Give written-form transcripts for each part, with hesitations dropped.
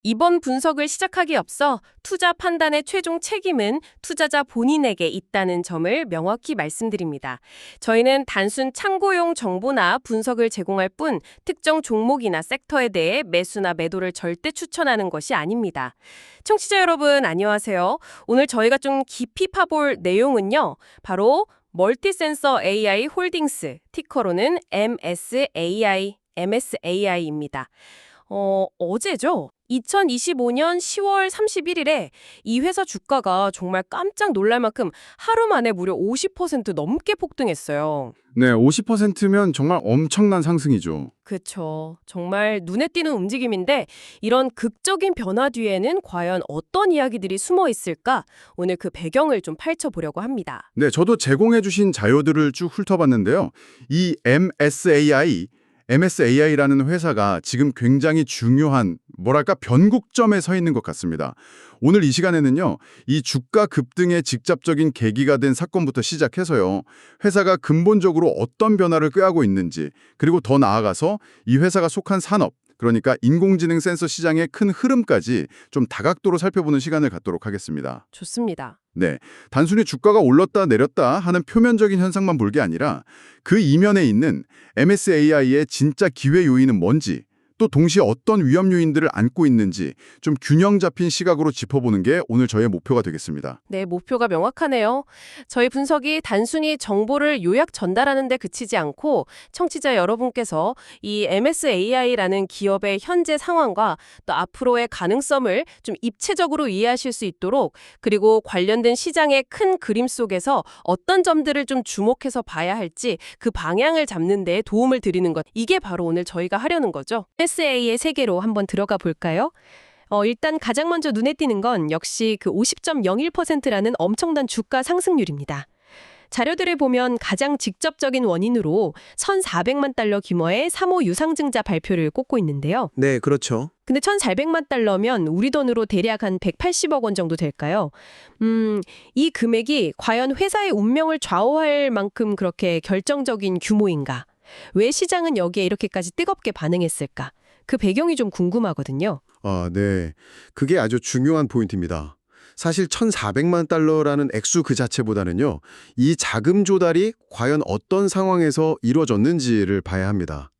이번 분석을 시작하기에 앞서 투자 판단의 최종 책임은 투자자 본인에게 있다는 점을 명확히 말씀드립니다. 저희는 단순 참고용 정보나 분석을 제공할 뿐 특정 종목이나 섹터에 대해 매수나 매도를 절대 추천하는 것이 아닙니다. 청취자 여러분 안녕하세요. 오늘 저희가 좀 깊이 파볼 내용은요. 바로 멀티센서 AI 홀딩스, 티커로는 MSAI입니다. 어제죠? 2025년 10월 31일에 이 회사 주가가 정말 깜짝 놀랄 만큼 하루 만에 무려 50% 넘게 폭등했어요. 네, 50%면 정말 엄청난 상승이죠. 그쵸. 정말 눈에 띄는 움직임인데 이런 극적인 변화 뒤에는 과연 어떤 이야기들이 숨어 있을까? 오늘 그 배경을 좀 펼쳐보려고 합니다. 네, 저도 제공해 주신 자료들을 쭉 훑어봤는데요. 이 MSAI라는 회사가 지금 굉장히 중요한, 뭐랄까, 변곡점에 서 있는 것 같습니다. 오늘 이 시간에는요, 이 주가 급등의 직접적인 계기가 된 사건부터 시작해서요, 회사가 근본적으로 어떤 변화를 꾀하고 있는지, 그리고 더 나아가서 이 회사가 속한 산업, 그러니까 인공지능 센서 시장의 큰 흐름까지 좀 다각도로 살펴보는 시간을 갖도록 하겠습니다. 좋습니다. 네, 단순히 주가가 올랐다 내렸다 하는 표면적인 현상만 볼 게 아니라 그 이면에 있는 MSAI의 진짜 기회 요인은 뭔지, 또 동시에 어떤 위험 요인들을 안고 있는지 좀 균형 잡힌 시각으로 짚어보는 게 오늘 저의 목표가 되겠습니다. 네, 목표가 명확하네요. 저희 분석이 단순히 정보를 요약 전달하는 데 그치지 않고 청취자 여러분께서 이 MSAI라는 기업의 현재 상황과 또 앞으로의 가능성을 좀 입체적으로 이해하실 수 있도록 그리고 관련된 시장의 큰 그림 속에서 어떤 점들을 좀 주목해서 봐야 할지 그 방향을 잡는 데 도움을 드리는 것. 이게 바로 오늘 저희가 하려는 거죠. MSAI의 세계로 한번 들어가 볼까요? 일단 가장 먼저 눈에 띄는 건 역시 그 50.01%라는 엄청난 주가 상승률입니다. 자료들을 보면 가장 직접적인 원인으로 1,400만 달러 규모의 3호 유상증자 발표를 꼽고 있는데요. 네, 그렇죠. 근데 1,400만 달러면 우리 돈으로 대략 한 180억 원 정도 될까요? 이 금액이 과연 회사의 운명을 좌우할 만큼 그렇게 결정적인 규모인가? 왜 시장은 여기에 이렇게까지 뜨겁게 반응했을까? 그 배경이 좀 궁금하거든요. 네. 그게 아주 중요한 포인트입니다. 사실 1,400만 달러라는 액수 그 자체보다는요, 이 자금 조달이 과연 어떤 상황에서 이루어졌는지를 봐야 합니다.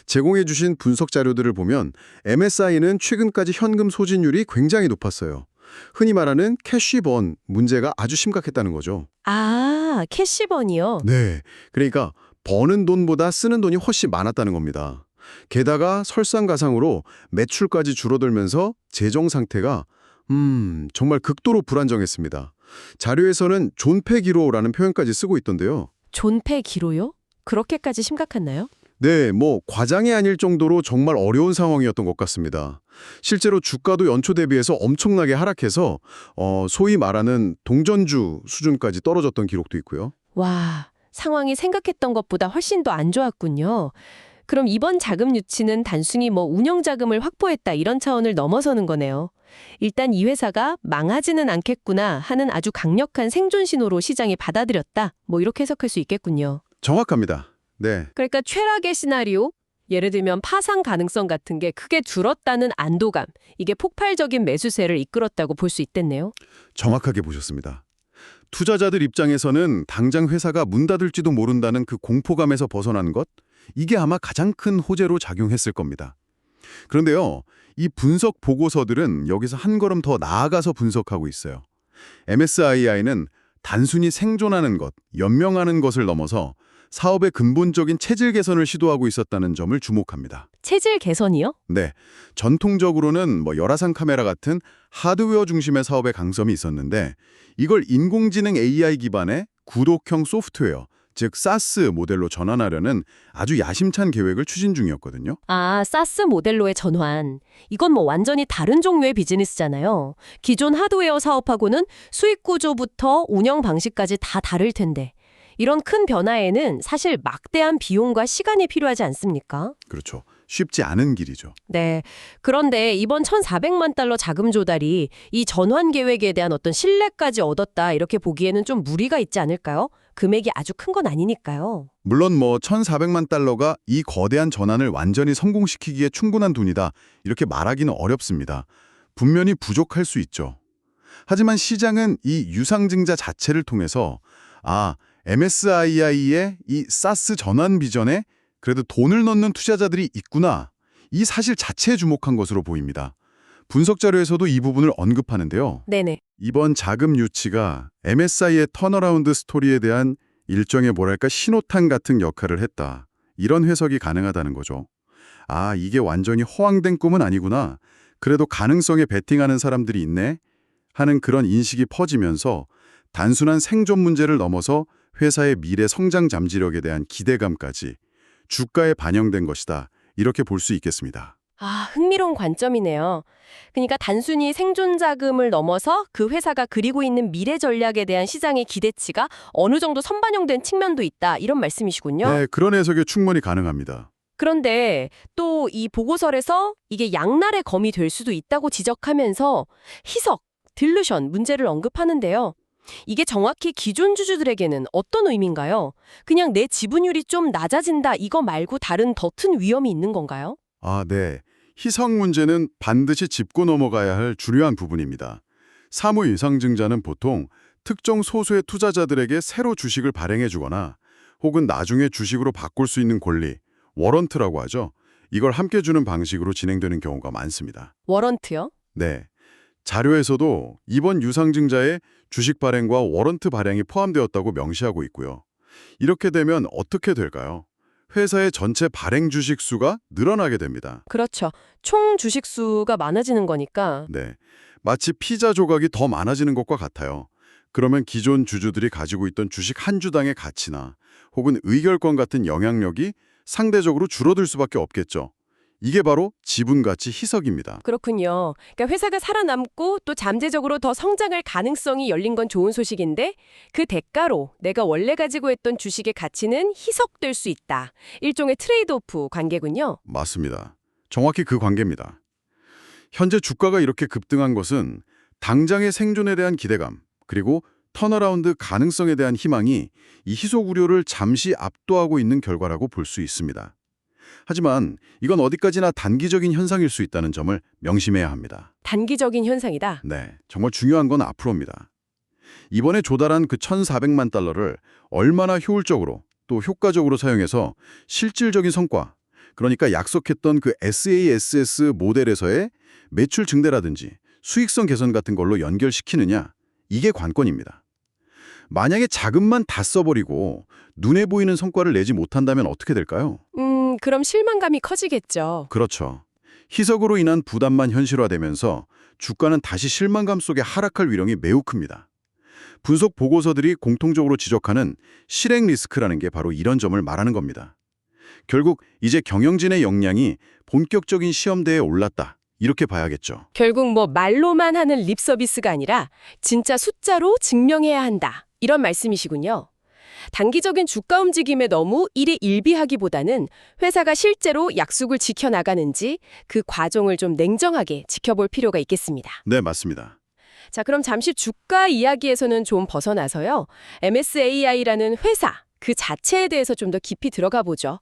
제공해 주신 분석 자료들을 보면 MSI는 최근까지 현금 소진율이 굉장히 높았어요. 흔히 말하는 캐시번 문제가 아주 심각했다는 거죠. 아, 캐시번이요? 네. 그러니까 버는 돈보다 쓰는 돈이 훨씬 많았다는 겁니다. 게다가 설상가상으로 매출까지 줄어들면서 재정 상태가 정말 극도로 불안정했습니다. 자료에서는 존폐기로라는 표현까지 쓰고 있던데요. 존폐기로요? 그렇게까지 심각했나요? 네, 뭐 과장이 아닐 정도로 정말 어려운 상황이었던 것 같습니다. 실제로 주가도 연초 대비해서 엄청나게 하락해서 소위 말하는 동전주 수준까지 떨어졌던 기록도 있고요. 와, 상황이 생각했던 것보다 훨씬 더 안 좋았군요. 그럼 이번 자금 유치는 단순히 운영 자금을 확보했다 이런 차원을 넘어서는 거네요. 일단 이 회사가 망하지는 않겠구나 하는 아주 강력한 생존 신호로 시장이 받아들였다. 이렇게 해석할 수 있겠군요. 정확합니다. 네. 그러니까 최악의 시나리오, 예를 들면 파산 가능성 같은 게 크게 줄었다는 안도감, 이게 폭발적인 매수세를 이끌었다고 볼 수 있겠네요. 정확하게 보셨습니다. 투자자들 입장에서는 당장 회사가 문 닫을지도 모른다는 그 공포감에서 벗어나는 것, 이게 아마 가장 큰 호재로 작용했을 겁니다. 그런데요, 이 분석 보고서들은 여기서 한 걸음 더 나아가서 분석하고 있어요. MSI는 단순히 생존하는 것, 연명하는 것을 넘어서 사업의 근본적인 체질 개선을 시도하고 있었다는 점을 주목합니다. 체질 개선이요? 네, 전통적으로는 열화상 카메라 같은 하드웨어 중심의 사업의 강점이 있었는데 이걸 인공지능 AI 기반의 구독형 소프트웨어, 즉 사스 모델로 전환하려는 아주 야심찬 계획을 추진 중이었거든요. 아, 사스 모델로의 전환. 이건 완전히 다른 종류의 비즈니스잖아요. 기존 하드웨어 사업하고는 수익 구조부터 운영 방식까지 다 다를 텐데. 이런 큰 변화에는 사실 막대한 비용과 시간이 필요하지 않습니까? 그렇죠. 쉽지 않은 길이죠. 네. 그런데 이번 1,400만 달러 자금 조달이 이 전환 계획에 대한 어떤 신뢰까지 얻었다 이렇게 보기에는 좀 무리가 있지 않을까요? 금액이 아주 큰 건 아니니까요. 물론 1,400만 달러가 이 거대한 전환을 완전히 성공시키기에 충분한 돈이다 이렇게 말하기는 어렵습니다. 분명히 부족할 수 있죠. 하지만 시장은 이 유상증자 자체를 통해서 MSI의 이 사스 전환 비전에 그래도 돈을 넣는 투자자들이 있구나. 이 사실 자체에 주목한 것으로 보입니다. 분석 자료에서도 이 부분을 언급하는데요. 네네. 이번 자금 유치가 MSI의 턴어라운드 스토리에 대한 일종의 신호탄 같은 역할을 했다. 이런 해석이 가능하다는 거죠. 이게 완전히 허황된 꿈은 아니구나. 그래도 가능성에 베팅하는 사람들이 있네. 하는 그런 인식이 퍼지면서 단순한 생존 문제를 넘어서 회사의 미래 성장 잠재력에 대한 기대감까지 주가에 반영된 것이다. 이렇게 볼 수 있겠습니다. 흥미로운 관점이네요. 그러니까 단순히 생존 자금을 넘어서 그 회사가 그리고 있는 미래 전략에 대한 시장의 기대치가 어느 정도 선반영된 측면도 있다. 이런 말씀이시군요. 네, 그런 해석이 충분히 가능합니다. 그런데 또 이 보고서에서 이게 양날의 검이 될 수도 있다고 지적하면서 희석, 딜루션 문제를 언급하는데요. 이게 정확히 기존 주주들에게는 어떤 의미인가요? 그냥 내 지분율이 좀 낮아진다 이거 말고 다른 더 큰 위험이 있는 건가요? 네. 희석 문제는 반드시 짚고 넘어가야 할 중요한 부분입니다. 사무 유상증자는 보통 특정 소수의 투자자들에게 새로 주식을 발행해 주거나 혹은 나중에 주식으로 바꿀 수 있는 권리, 워런트라고 하죠. 이걸 함께 주는 방식으로 진행되는 경우가 많습니다. 워런트요? 네. 자료에서도 이번 유상증자에 주식 발행과 워런트 발행이 포함되었다고 명시하고 있고요. 이렇게 되면 어떻게 될까요? 회사의 전체 발행 주식 수가 늘어나게 됩니다. 그렇죠. 총 주식 수가 많아지는 거니까. 네. 마치 피자 조각이 더 많아지는 것과 같아요. 그러면 기존 주주들이 가지고 있던 주식 한 주당의 가치나 혹은 의결권 같은 영향력이 상대적으로 줄어들 수밖에 없겠죠. 이게 바로 지분가치 희석입니다. 그렇군요. 그러니까 회사가 살아남고 또 잠재적으로 더 성장할 가능성이 열린 건 좋은 소식인데 그 대가로 내가 원래 가지고 있던 주식의 가치는 희석될 수 있다. 일종의 트레이드오프 관계군요. 맞습니다. 정확히 그 관계입니다. 현재 주가가 이렇게 급등한 것은 당장의 생존에 대한 기대감, 그리고 턴어라운드 가능성에 대한 희망이 이 희석 우려를 잠시 압도하고 있는 결과라고 볼 수 있습니다. 하지만 이건 어디까지나 단기적인 현상일 수 있다는 점을 명심해야 합니다. 단기적인 현상이다. 네, 정말 중요한 건 앞으로입니다. 이번에 조달한 그 1,400만 달러를 얼마나 효율적으로 또 효과적으로 사용해서 실질적인 성과, 그러니까 약속했던 그 SASS 모델에서의 매출 증대라든지 수익성 개선 같은 걸로 연결시키느냐, 이게 관건입니다. 만약에 자금만 다 써버리고 눈에 보이는 성과를 내지 못한다면 어떻게 될까요? 그럼 실망감이 커지겠죠. 그렇죠. 희석으로 인한 부담만 현실화되면서 주가는 다시 실망감 속에 하락할 위력이 매우 큽니다. 분석 보고서들이 공통적으로 지적하는 실행 리스크라는 게 바로 이런 점을 말하는 겁니다. 결국 이제 경영진의 역량이 본격적인 시험대에 올랐다. 이렇게 봐야겠죠. 결국 말로만 하는 립 서비스가 아니라 진짜 숫자로 증명해야 한다. 이런 말씀이시군요. 단기적인 주가 움직임에 너무 일에 일비하기보다는 회사가 실제로 약속을 지켜나가는지 그 과정을 좀 냉정하게 지켜볼 필요가 있겠습니다. 네, 맞습니다. 자, 그럼 잠시 주가 이야기에서는 좀 벗어나서요. MSAI라는 회사, 그 자체에 대해서 좀 더 깊이 들어가 보죠.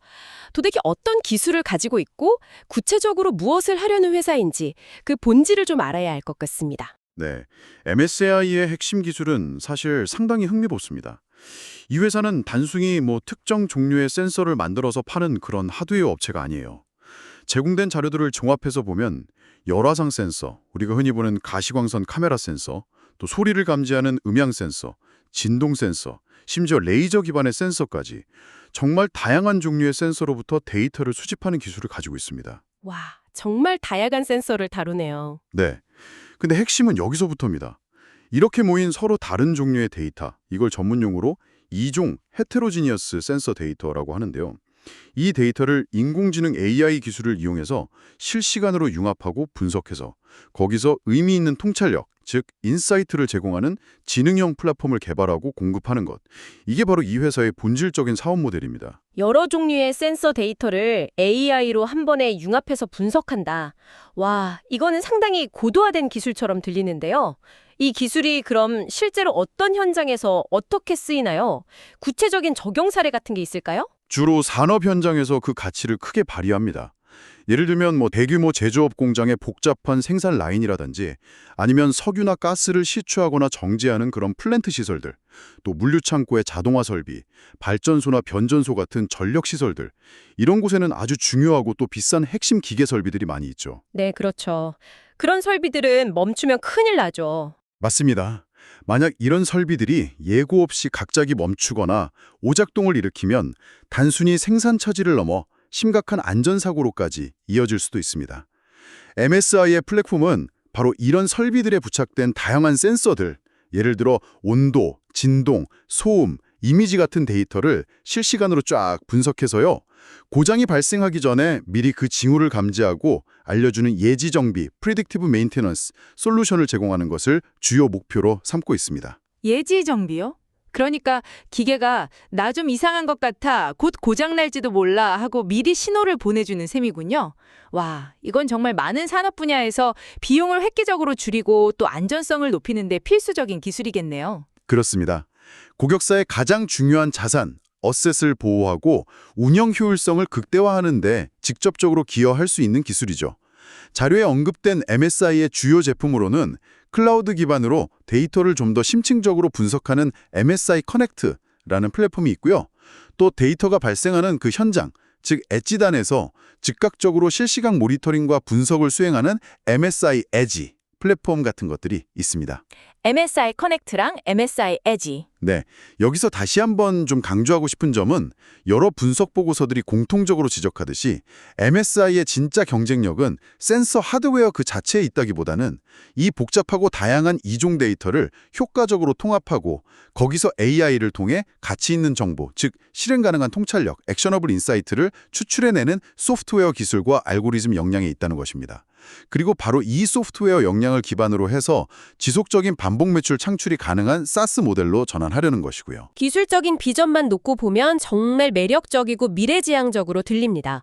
도대체 어떤 기술을 가지고 있고 구체적으로 무엇을 하려는 회사인지 그 본질을 좀 알아야 할 것 같습니다. 네, MSAI의 핵심 기술은 사실 상당히 흥미롭습니다. 이 회사는 단순히 특정 종류의 센서를 만들어서 파는 그런 하드웨어 업체가 아니에요. 제공된 자료들을 종합해서 보면 열화상 센서, 우리가 흔히 보는 가시광선 카메라 센서, 또 소리를 감지하는 음향 센서, 진동 센서, 심지어 레이저 기반의 센서까지 정말 다양한 종류의 센서로부터 데이터를 수집하는 기술을 가지고 있습니다. 와, 정말 다양한 센서를 다루네요. 네. 근데 핵심은 여기서부터입니다. 이렇게 모인 서로 다른 종류의 데이터, 이걸 전문용어로 이종 헤테로지니어스 센서 데이터라고 하는데요. 이 데이터를 인공지능 AI 기술을 이용해서 실시간으로 융합하고 분석해서 거기서 의미 있는 통찰력, 즉 인사이트를 제공하는 지능형 플랫폼을 개발하고 공급하는 것. 이게 바로 이 회사의 본질적인 사업 모델입니다. 여러 종류의 센서 데이터를 AI로 한 번에 융합해서 분석한다. 와, 이거는 상당히 고도화된 기술처럼 들리는데요. 이 기술이 그럼 실제로 어떤 현장에서 어떻게 쓰이나요? 구체적인 적용 사례 같은 게 있을까요? 주로 산업 현장에서 그 가치를 크게 발휘합니다. 예를 들면 대규모 제조업 공장의 복잡한 생산 라인이라든지 아니면 석유나 가스를 시추하거나 정제하는 그런 플랜트 시설들, 또 물류 창고의 자동화 설비, 발전소나 변전소 같은 전력 시설들, 이런 곳에는 아주 중요하고 또 비싼 핵심 기계 설비들이 많이 있죠. 네, 그렇죠. 그런 설비들은 멈추면 큰일 나죠. 맞습니다. 만약 이런 설비들이 예고 없이 갑자기 멈추거나 오작동을 일으키면 단순히 생산 차질을 넘어 심각한 안전사고로까지 이어질 수도 있습니다. MSI의 플랫폼은 바로 이런 설비들에 부착된 다양한 센서들, 예를 들어 온도, 진동, 소음, 이미지 같은 데이터를 실시간으로 쫙 분석해서요. 고장이 발생하기 전에 미리 그 징후를 감지하고 알려주는 예지 정비, Predictive Maintenance 솔루션을 제공하는 것을 주요 목표로 삼고 있습니다. 예지 정비요? 그러니까 기계가 나 좀 이상한 것 같아, 곧 고장 날지도 몰라 하고 미리 신호를 보내주는 셈이군요. 와, 이건 정말 많은 산업 분야에서 비용을 획기적으로 줄이고 또 안전성을 높이는 데 필수적인 기술이겠네요. 그렇습니다. 고객사의 가장 중요한 자산, 어셋을 보호하고 운영 효율성을 극대화하는 데 직접적으로 기여할 수 있는 기술이죠. 자료에 언급된 MSI의 주요 제품으로는 클라우드 기반으로 데이터를 좀 더 심층적으로 분석하는 MSI 커넥트라는 플랫폼이 있고요. 또 데이터가 발생하는 그 현장, 즉 엣지단에서 즉각적으로 실시간 모니터링과 분석을 수행하는 MSI 에지 플랫폼 같은 것들이 있습니다. MSI 커넥트랑 MSI 에지. 네, 여기서 다시 한번 좀 강조하고 싶은 점은 여러 분석 보고서들이 공통적으로 지적하듯이 MSI의 진짜 경쟁력은 센서 하드웨어 그 자체에 있다기보다는 이 복잡하고 다양한 이종 데이터를 효과적으로 통합하고 거기서 AI를 통해 가치 있는 정보, 즉 실행 가능한 통찰력, 액셔너블 인사이트를 추출해내는 소프트웨어 기술과 알고리즘 역량에 있다는 것입니다. 그리고 바로 이 소프트웨어 역량을 기반으로 해서 지속적인 반복 매출 창출이 가능한 사스 모델로 전환하려는 것이고요. 기술적인 비전만 놓고 보면 정말 매력적이고 미래지향적으로 들립니다.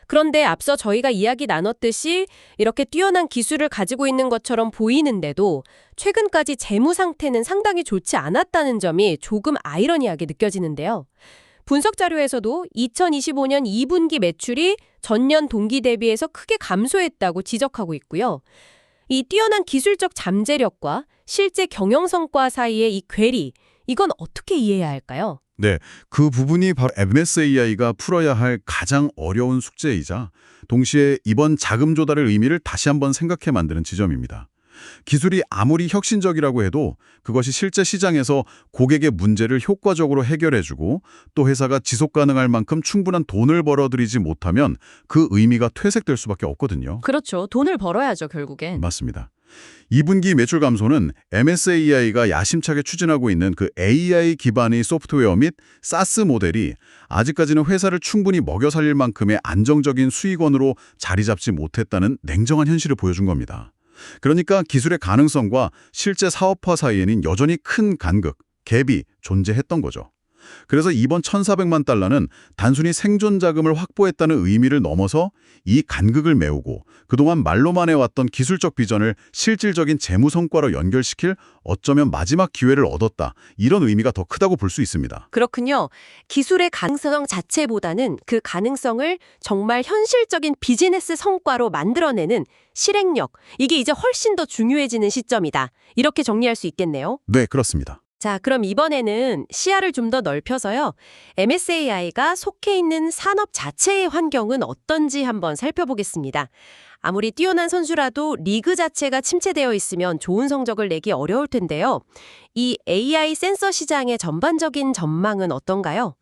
그런데 앞서 저희가 이야기 나눴듯이 이렇게 뛰어난 기술을 가지고 있는 것처럼 보이는데도 최근까지 재무 상태는 상당히 좋지 않았다는 점이 조금 아이러니하게 느껴지는데요. 분석 자료에서도 2025년 2분기 매출이 전년 동기 대비해서 크게 감소했다고 지적하고 있고요. 이 뛰어난 기술적 잠재력과 실제 경영 성과 사이의 이 괴리, 이건 어떻게 이해해야 할까요? 네, 그 부분이 바로 MSAI가 풀어야 할 가장 어려운 숙제이자 동시에 이번 자금 조달의 의미를 다시 한번 생각해 만드는 지점입니다. 기술이 아무리 혁신적이라고 해도 그것이 실제 시장에서 고객의 문제를 효과적으로 해결해주고 또 회사가 지속 가능할 만큼 충분한 돈을 벌어들이지 못하면 그 의미가 퇴색될 수밖에 없거든요. 그렇죠. 돈을 벌어야죠, 결국엔. 맞습니다. 2분기 매출 감소는 MSAI가 야심차게 추진하고 있는 그 AI 기반의 소프트웨어 및 사스 모델이 아직까지는 회사를 충분히 먹여 살릴 만큼의 안정적인 수익원으로 자리 잡지 못했다는 냉정한 현실을 보여준 겁니다. 그러니까 기술의 가능성과 실제 사업화 사이에는 여전히 큰 간극, 갭이 존재했던 거죠. 그래서 이번 1,400만 달러는 단순히 생존 자금을 확보했다는 의미를 넘어서 이 간극을 메우고 그동안 말로만 해왔던 기술적 비전을 실질적인 재무 성과로 연결시킬 어쩌면 마지막 기회를 얻었다. 이런 의미가 더 크다고 볼 수 있습니다. 그렇군요. 기술의 가능성 자체보다는 그 가능성을 정말 현실적인 비즈니스 성과로 만들어내는 실행력, 이게 이제 훨씬 더 중요해지는 시점이다. 이렇게 정리할 수 있겠네요. 네, 그렇습니다. 자, 그럼 이번에는 시야를 좀 더 넓혀서요. MSAI가 속해 있는 산업 자체의 환경은 어떤지 한번 살펴보겠습니다. 아무리 뛰어난 선수라도 리그 자체가 침체되어 있으면 좋은 성적을 내기 어려울 텐데요. 이 AI 센서 시장의 전반적인 전망은 어떤가요?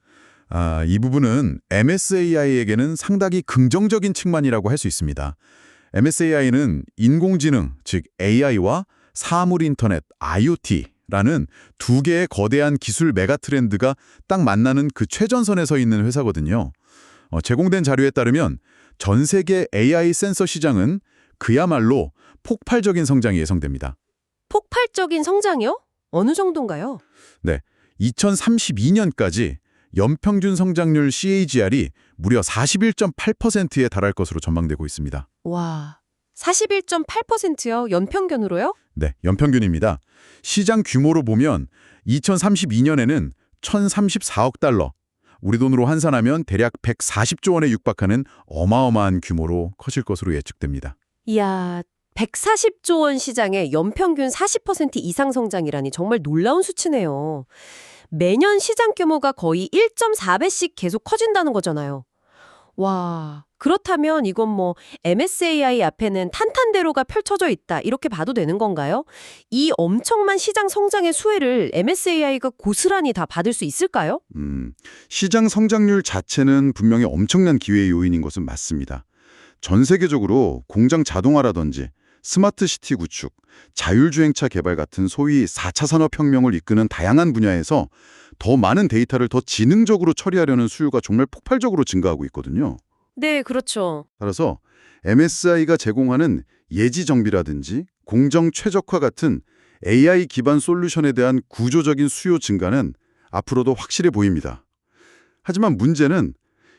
이 부분은 MSAI에게는 상당히 긍정적인 측면이라고 할 수 있습니다. MSAI는 인공지능, 즉 AI와 사물 인터넷, IoT, 라는 두 개의 거대한 기술 메가 트렌드가 딱 만나는 그 최전선에 서 있는 회사거든요. 제공된 자료에 따르면 전 세계 AI 센서 시장은 그야말로 폭발적인 성장이 예상됩니다. 폭발적인 성장이요? 어느 정도인가요? 네, 2032년까지 연평균 성장률 CAGR이 무려 41.8%에 달할 것으로 전망되고 있습니다. 와, 41.8%요? 연평균으로요? 네, 연평균입니다. 시장 규모로 보면 2032년에는 1,034억 달러, 우리 돈으로 환산하면 대략 140조 원에 육박하는 어마어마한 규모로 커질 것으로 예측됩니다. 이야, 140조 원 시장에 연평균 40% 이상 성장이라니 정말 놀라운 수치네요. 매년 시장 규모가 거의 1.4배씩 계속 커진다는 거잖아요. 와, 그렇다면 이건 뭐 MSAI 앞에는 탄탄대로가 펼쳐져 있다 이렇게 봐도 되는 건가요? 이 엄청난 시장 성장의 수혜를 MSAI가 고스란히 다 받을 수 있을까요? 시장 성장률 자체는 분명히 엄청난 기회의 요인인 것은 맞습니다. 전 세계적으로 공장 자동화라든지 스마트 시티 구축, 자율주행차 개발 같은 소위 4차 산업혁명을 이끄는 다양한 분야에서 더 많은 데이터를 더 지능적으로 처리하려는 수요가 정말 폭발적으로 증가하고 있거든요. 네, 그렇죠. 따라서 MSI가 제공하는 예지 정비라든지 공정 최적화 같은 AI 기반 솔루션에 대한 구조적인 수요 증가는 앞으로도 확실해 보입니다. 하지만 문제는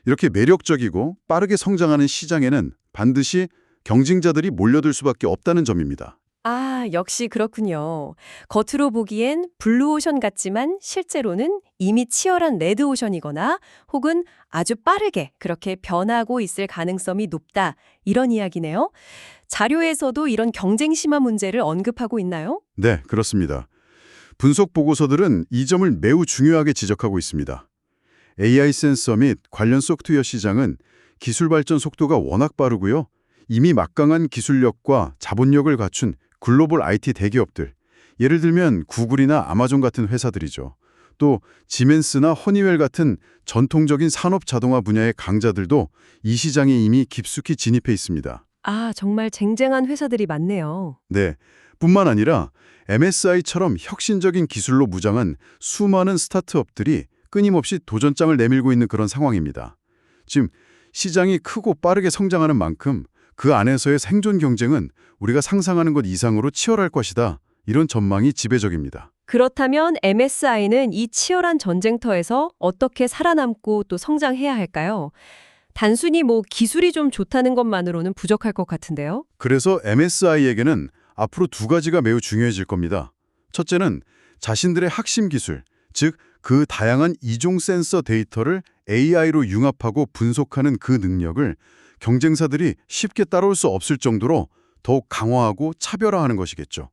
이렇게 매력적이고 빠르게 성장하는 시장에는 반드시 경쟁자들이 몰려들 수밖에 없다는 점입니다. 아, 역시 그렇군요. 겉으로 보기엔 블루오션 같지만 실제로는 이미 치열한 레드오션이거나 혹은 아주 빠르게 그렇게 변하고 있을 가능성이 높다. 이런 이야기네요. 자료에서도 이런 경쟁 심화 문제를 언급하고 있나요? 네, 그렇습니다. 분석 보고서들은 이 점을 매우 중요하게 지적하고 있습니다. AI 센서 및 관련 소프트웨어 시장은 기술 발전 속도가 워낙 빠르고요. 이미 막강한 기술력과 자본력을 갖춘 글로벌 IT 대기업들, 예를 들면 구글이나 아마존 같은 회사들이죠. 또 지멘스나 허니웰 같은 전통적인 산업 자동화 분야의 강자들도 이 시장에 이미 깊숙이 진입해 있습니다. 아, 정말 쟁쟁한 회사들이 많네요. 네, 뿐만 아니라 MSI처럼 혁신적인 기술로 무장한 수많은 스타트업들이 끊임없이 도전장을 내밀고 있는 그런 상황입니다. 지금 시장이 크고 빠르게 성장하는 만큼 그 안에서의 생존 경쟁은 우리가 상상하는 것 이상으로 치열할 것이다. 이런 전망이 지배적입니다. 그렇다면 MSI는 이 치열한 전쟁터에서 어떻게 살아남고 또 성장해야 할까요? 단순히 뭐 기술이 좀 좋다는 것만으로는 부족할 것 같은데요. 그래서 MSI에게는 앞으로 두 가지가 매우 중요해질 겁니다. 첫째는 자신들의 핵심 기술, 즉 그 다양한 이종 센서 데이터를 AI로 융합하고 분석하는 그 능력을 경쟁사들이 쉽게 따라올 수 없을 정도로 더욱 강화하고 차별화하는 것이겠죠.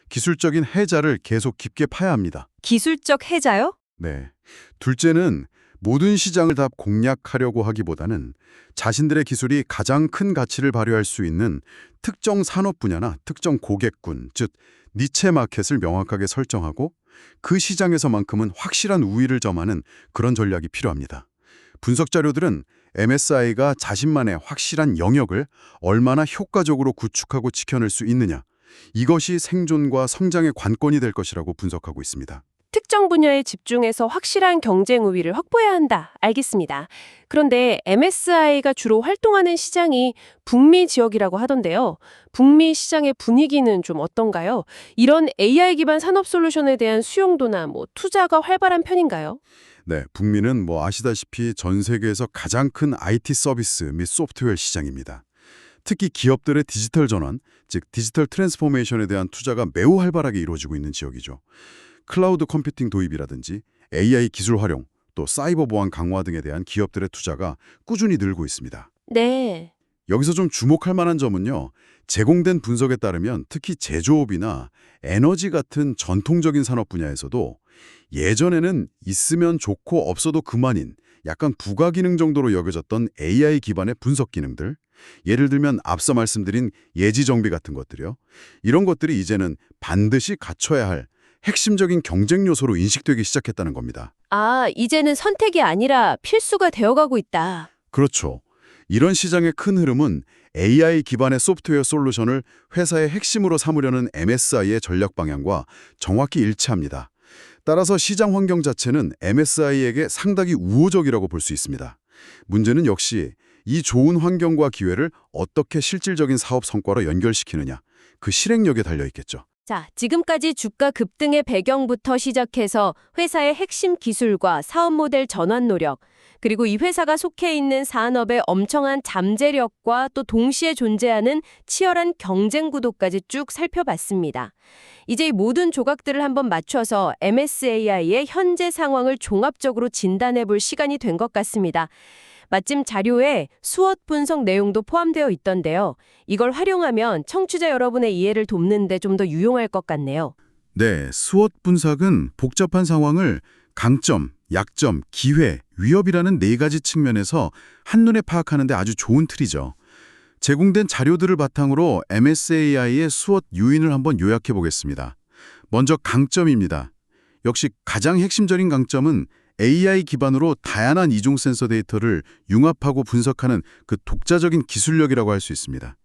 기술적인 해자를 계속 깊게 파야 합니다. 기술적 해자요? 네. 둘째는 모든 시장을 다 공략하려고 하기보다는 자신들의 기술이 가장 큰 가치를 발휘할 수 있는 특정 산업 분야나 특정 고객군, 즉 니체 마켓을 명확하게 설정하고 그 시장에서만큼은 확실한 우위를 점하는 그런 전략이 필요합니다. 분석 자료들은 MSI가 자신만의 확실한 영역을 얼마나 효과적으로 구축하고 지켜낼 수 있느냐, 이것이 생존과 성장의 관건이 될 것이라고 분석하고 있습니다. 특정 분야에 집중해서 확실한 경쟁 우위를 확보해야 한다. 알겠습니다. 그런데 MSI가 주로 활동하는 시장이 북미 지역이라고 하던데요. 북미 시장의 분위기는 좀 어떤가요? 이런 AI 기반 산업 솔루션에 대한 수용도나 투자가 활발한 편인가요? 네, 북미는 아시다시피 전 세계에서 가장 큰 IT 서비스 및 소프트웨어 시장입니다. 특히 기업들의 디지털 전환, 즉 디지털 트랜스포메이션에 대한 투자가 매우 활발하게 이루어지고 있는 지역이죠. 클라우드 컴퓨팅 도입이라든지 AI 기술 활용, 또 사이버 보안 강화 등에 대한 기업들의 투자가 꾸준히 늘고 있습니다. 네. 여기서 좀 주목할 만한 점은요. 제공된 분석에 따르면 특히 제조업이나 에너지 같은 전통적인 산업 분야에서도 예전에는 있으면 좋고 없어도 그만인 약간 부가기능 정도로 여겨졌던 AI 기반의 분석 기능들, 예를 들면 앞서 말씀드린 예지 정비 같은 것들이요. 이런 것들이 이제는 반드시 갖춰야 할 핵심적인 경쟁 요소로 인식되기 시작했다는 겁니다. 아, 이제는 선택이 아니라 필수가 되어가고 있다. 그렇죠. 이런 시장의 큰 흐름은 AI 기반의 소프트웨어 솔루션을 회사의 핵심으로 삼으려는 MSI의 전략 방향과 정확히 일치합니다. 따라서 시장 환경 자체는 MSI에게 상당히 우호적이라고 볼 수 있습니다. 문제는 역시 이 좋은 환경과 기회를 어떻게 실질적인 사업 성과로 연결시키느냐, 그 실행력에 달려 있겠죠. 자, 지금까지 주가 급등의 배경부터 시작해서 회사의 핵심 기술과 사업 모델 전환 노력, 그리고 이 회사가 속해 있는 산업의 엄청난 잠재력과 또 동시에 존재하는 치열한 경쟁 구도까지 쭉 살펴봤습니다. 이제 이 모든 조각들을 한번 맞춰서 MSAI의 현재 상황을 종합적으로 진단해 볼 시간이 된 것 같습니다. 마침 자료에 수엇 분석 내용도 포함되어 있던데요. 이걸 활용하면 청취자 여러분의 이해를 돕는 데 좀 더 유용할 것 같네요. 네, 수엇 분석은 복잡한 상황을 강점, 약점, 기회, 위협이라는 4가지 측면에서 한눈에 파악하는 데 아주 좋은 틀이죠. 제공된 자료들을 바탕으로 MSAI의 수엇 요인을 한번 요약해 보겠습니다. 먼저 강점입니다. 역시 가장 핵심적인 강점은 AI 기반으로 다양한 이종 센서 데이터를 융합하고 분석하는 그 독자적인 기술력이라고 할 수 있습니다.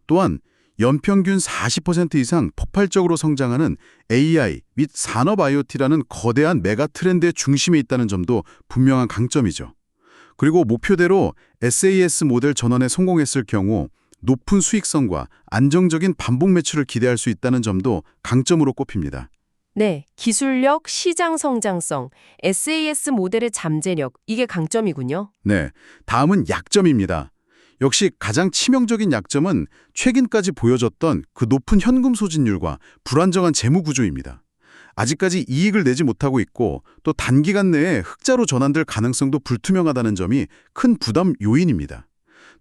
또한 연평균 40% 이상 폭발적으로 성장하는 AI 및 산업 IoT라는 거대한 메가 트렌드의 중심에 있다는 점도 분명한 강점이죠. 그리고 목표대로 SAS 모델 전환에 성공했을 경우 높은 수익성과 안정적인 반복 매출을 기대할 수 있다는 점도 강점으로 꼽힙니다. 네, 기술력, 시장 성장성, SAS 모델의 잠재력, 이게 강점이군요. 네, 다음은 약점입니다. 역시 가장 치명적인 약점은 최근까지 보여줬던 그 높은 현금 소진율과 불안정한 재무 구조입니다. 아직까지 이익을 내지 못하고 있고 또 단기간 내에 흑자로 전환될 가능성도 불투명하다는 점이 큰 부담 요인입니다.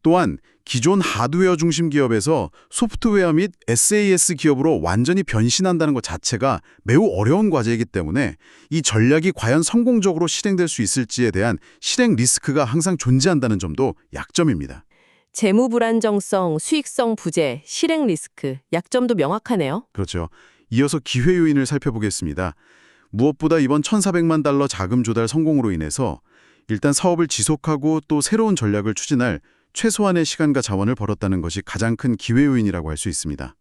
또한 기존 하드웨어 중심 기업에서 소프트웨어 및 SAS 기업으로 완전히 변신한다는 것 자체가 매우 어려운 과제이기 때문에 이 전략이 과연 성공적으로 실행될 수 있을지에 대한 실행 리스크가 항상 존재한다는 점도 약점입니다. 재무 불안정성, 수익성 부재, 실행 리스크, 약점도 명확하네요. 그렇죠. 이어서 기회 요인을 살펴보겠습니다. 무엇보다 이번 1,400만 달러 자금 조달 성공으로 인해서 일단 사업을 지속하고 또 새로운 전략을 추진할 최소한의 시간과 자원을 벌었다는 것이 가장 큰 기회 요인이라고 할 수 있습니다.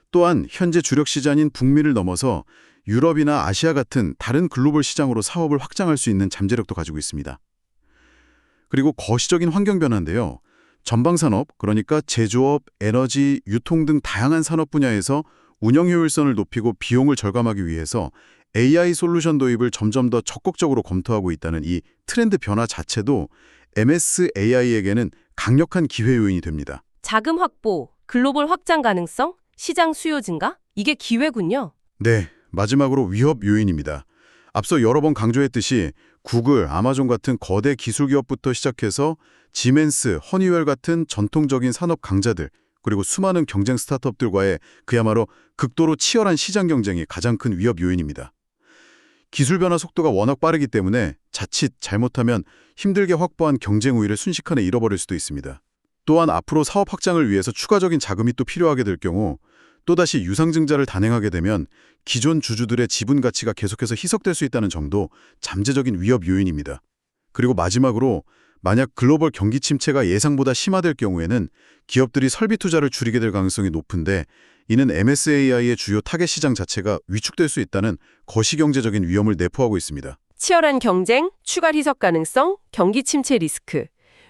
또한 현재 주력 시장인 북미를 넘어서 유럽이나 아시아 같은 다른 글로벌 시장으로 사업을 확장할 수 있는 잠재력도 가지고 있습니다. 그리고 거시적인 환경 변화인데요. 전방 산업, 그러니까 제조업, 에너지, 유통 등 다양한 산업 분야에서 운영 효율성을 높이고 비용을 절감하기 위해서 AI 솔루션 도입을 점점 더 적극적으로 검토하고 있다는 이 트렌드 변화 자체도 MSAI에게는 강력한 기회 요인이 됩니다. 자금 확보, 글로벌 확장 가능성, 시장 수요 증가? 이게 기회군요. 네, 마지막으로 위협 요인입니다. 앞서 여러 번 강조했듯이 구글, 아마존 같은 거대 기술 기업부터 시작해서 지멘스, 허니웰 같은 전통적인 산업 강자들, 그리고 수많은 경쟁 스타트업들과의 그야말로 극도로 치열한 시장 경쟁이 가장 큰 위협 요인입니다. 기술 변화 속도가 워낙 빠르기 때문에 자칫 잘못하면 힘들게 확보한 경쟁 우위를 순식간에 잃어버릴 수도 있습니다. 또한 앞으로 사업 확장을 위해서 추가적인 자금이 또 필요하게 될 경우 또다시 유상증자를 단행하게 되면 기존 주주들의 지분 가치가 계속해서 희석될 수 있다는 점도 잠재적인 위협 요인입니다. 그리고 마지막으로 만약 글로벌 경기 침체가 예상보다 심화될 경우에는 기업들이 설비 투자를 줄이게 될 가능성이 높은데 이는 MSAI의 주요 타겟 시장 자체가 위축될 수 있다는 거시경제적인 위험을 내포하고 있습니다. 치열한 경쟁, 추가 희석 가능성, 경기 침체 리스크.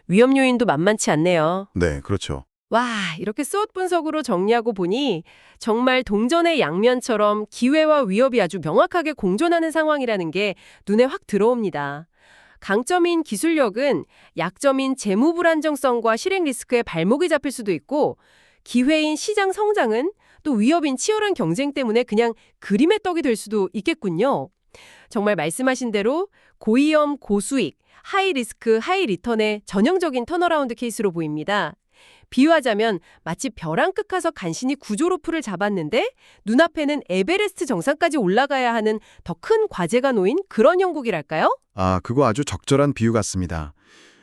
위험 요인도 만만치 않네요. 네, 그렇죠. 와, 이렇게 수엇 분석으로 정리하고 보니 정말 동전의 양면처럼 기회와 위협이 아주 명확하게 공존하는 상황이라는 게 눈에 확 들어옵니다. 강점인 기술력은 약점인 재무 불안정성과 실행 리스크에 발목이 잡힐 수도 있고 기회인 시장 성장은 또 위협인 치열한 경쟁 때문에 그냥 그림의 떡이 될 수도 있겠군요. 정말 말씀하신 대로 고위험, 고수익, 하이 리스크, 하이 리턴의 전형적인 턴어라운드 케이스로 보입니다. 비유하자면 마치 벼랑 끝 가서 간신히 구조로프를 잡았는데 눈앞에는 에베레스트 정상까지 올라가야 하는 더 큰 과제가 놓인 그런 형국이랄까요? 그거 아주 적절한 비유 같습니다.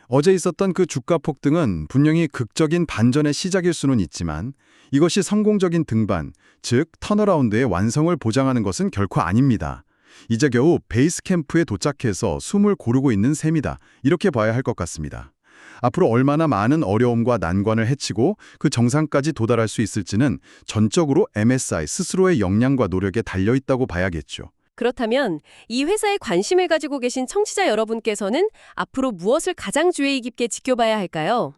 어제 있었던 그 주가 폭등은 분명히 극적인 반전의 시작일 수는 있지만 이것이 성공적인 등반, 즉 턴어라운드의 완성을 보장하는 것은 결코 아닙니다. 이제 겨우 베이스 캠프에 도착해서 숨을 고르고 있는 셈이다. 이렇게 봐야 할 것 같습니다. 앞으로 얼마나 많은 어려움과 난관을 헤치고 그 정상까지 도달할 수 있을지는 전적으로 MSI 스스로의 역량과 노력에 달려있다고 봐야겠죠. 그렇다면 이 회사에 관심을 가지고 계신 청취자 여러분께서는 앞으로 무엇을 가장 주의 깊게 지켜봐야 할까요?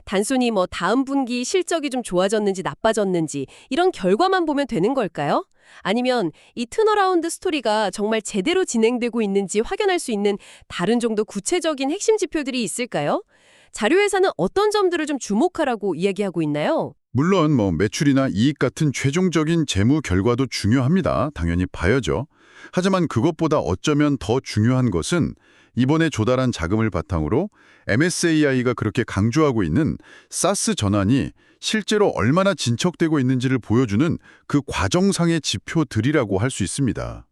단순히 다음 분기 실적이 좀 좋아졌는지 나빠졌는지 이런 결과만 보면 되는 걸까요? 아니면 이 턴어라운드 스토리가 정말 제대로 진행되고 있는지 확인할 수 있는 다른 좀 더 구체적인 핵심 지표들이 있을까요? 자료회사는 어떤 점들을 좀 주목하라고 이야기하고 있나요? 물론 매출이나 이익 같은 최종적인 재무 결과도 중요합니다. 당연히 봐야죠. 하지만 그것보다 어쩌면 더 중요한 것은 이번에 조달한 자금을 바탕으로 MSAI가 그렇게 강조하고 있는 사스 전환이 실제로 얼마나 진척되고 있는지를 보여주는 그 과정상의 지표들이라고 할 수 있습니다.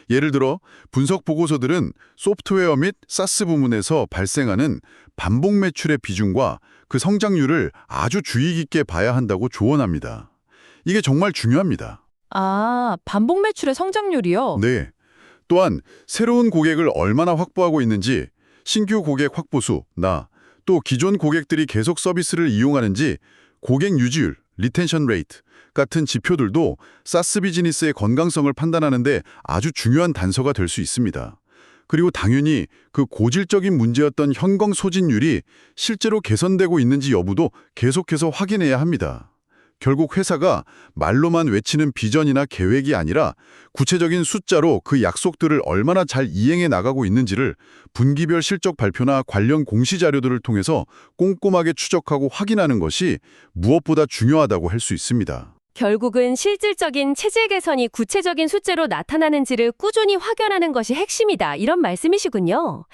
예를 들어 분석 보고서들은 소프트웨어 및 사스 부문에서 발생하는 반복 매출의 비중과 그 성장률을 아주 주의 깊게 봐야 한다고 조언합니다. 이게 정말 중요합니다. 아, 반복 매출의 성장률이요? 네. 또한 새로운 고객을 얼마나 확보하고 있는지, 신규 고객 확보수, 또 기존 고객들이 계속 서비스를 이용하는지 고객 유지율, 리텐션 레이트 같은 지표들도 사스 비즈니스의 건강성을 판단하는데 아주 중요한 단서가 될 수 있습니다. 그리고 당연히 그 고질적인 문제였던 현금 소진율이 실제로 개선되고 있는지 여부도 계속해서 확인해야 합니다. 결국 회사가 말로만 외치는 비전이나 계획이 아니라 구체적인 숫자로 그 약속들을 얼마나 잘 이행해 나가고 있는지를 분기별 실적 발표나 관련 공시 자료들을 통해서 꼼꼼하게 추적하고 확인하는 것이 무엇보다 중요하다고 할 수 있습니다. 결국은 실질적인 체질 개선이 구체적인 숫자로 나타나는지를 꾸준히 확인하는 것이 핵심이다. 이런 말씀이시군요.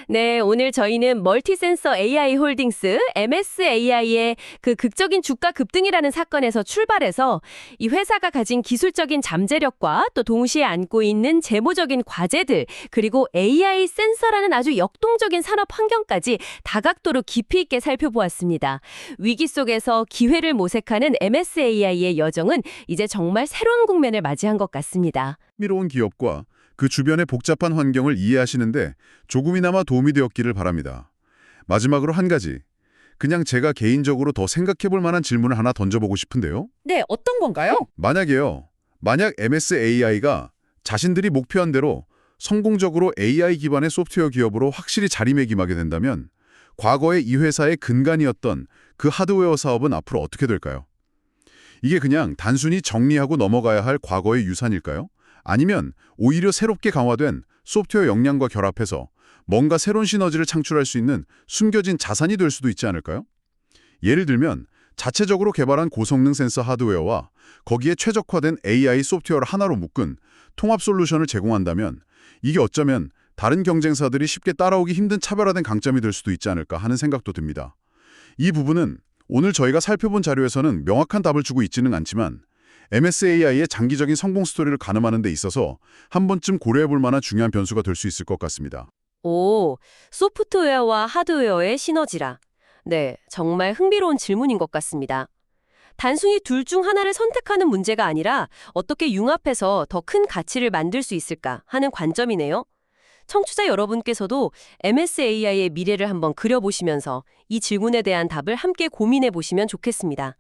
네, 오늘 저희는 멀티센서 AI 홀딩스, MSAI의 그 극적인 주가 급등이라는 사건에서 출발해서 이 회사가 가진 기술적인 잠재력과 또 동시에 안고 있는 재무적인 과제들, 그리고 AI 센서라는 아주 역동적인 산업 환경까지 다각도로 깊이 있게 살펴보았습니다. 위기 속에서 기회를 모색하는 MSAI의 여정은 이제 정말 새로운 국면을 맞이한 것 같습니다. 흥미로운 기업과 그 주변의 복잡한 환경을 이해하시는데 조금이나마 도움이 되었기를 바랍니다. 마지막으로 한 가지, 그냥 제가 개인적으로 더 생각해 볼 만한 질문을 하나 던져보고 싶은데요. 네, 어떤 건가요? 만약 MSAI가 자신들이 목표한 대로 성공적으로 AI 기반의 소프트웨어 기업으로 확실히 자리매김하게 된다면 과거의 이 회사의 근간이었던 그 하드웨어 사업은 앞으로 어떻게 될까요? 이게 그냥 단순히 정리하고 넘어가야 할 과거의 유산일까요? 아니면 오히려 새롭게 강화된 소프트웨어 역량과 결합해서 뭔가 새로운 시너지를 창출할 수 있는 숨겨진 자산이 될 수도 있지 않을까요? 예를 들면 자체적으로 개발한 고성능 센서 하드웨어와 거기에 최적화된 AI 소프트웨어를 하나로 묶은 통합 솔루션을 제공한다면 이게 어쩌면 다른 경쟁사들이 쉽게 따라오기 힘든 차별화된 강점이 될 수도 있지 않을까 하는 생각도 듭니다. 이 부분은 오늘 저희가 살펴본 자료에서는 명확한 답을 주고 있지는 않지만 MSAI의 장기적인 성공 스토리를 가늠하는 데 있어서 한 번쯤 고려해 볼 만한 중요한 변수가 될 수 있을 것 같습니다. 오, 소프트웨어와 하드웨어의 시너지라. 네, 정말 흥미로운 질문인 것 같습니다. 단순히 둘 중 하나를 선택하는 문제가 아니라 어떻게 융합해서 더 큰 가치를 만들 수 있을까 하는 관점이네요. 청취자 여러분께서도 MSAI의 미래를 한번 그려보시면서 이 질문에 대한 답을 함께 고민해 보시면 좋겠습니다.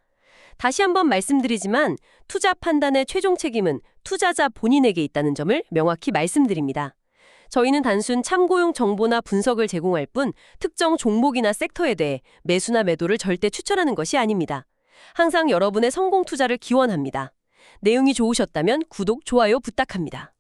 다시 한번 말씀드리지만 투자 판단의 최종 책임은 투자자 본인에게 있다는 점을 명확히 말씀드립니다. 저희는 단순 참고용 정보나 분석을 제공할 뿐 특정 종목이나 섹터에 대해 매수나 매도를 절대 추천하는 것이 아닙니다. 항상 여러분의 성공 투자를 기원합니다. 내용이 좋으셨다면 구독, 좋아요 부탁합니다.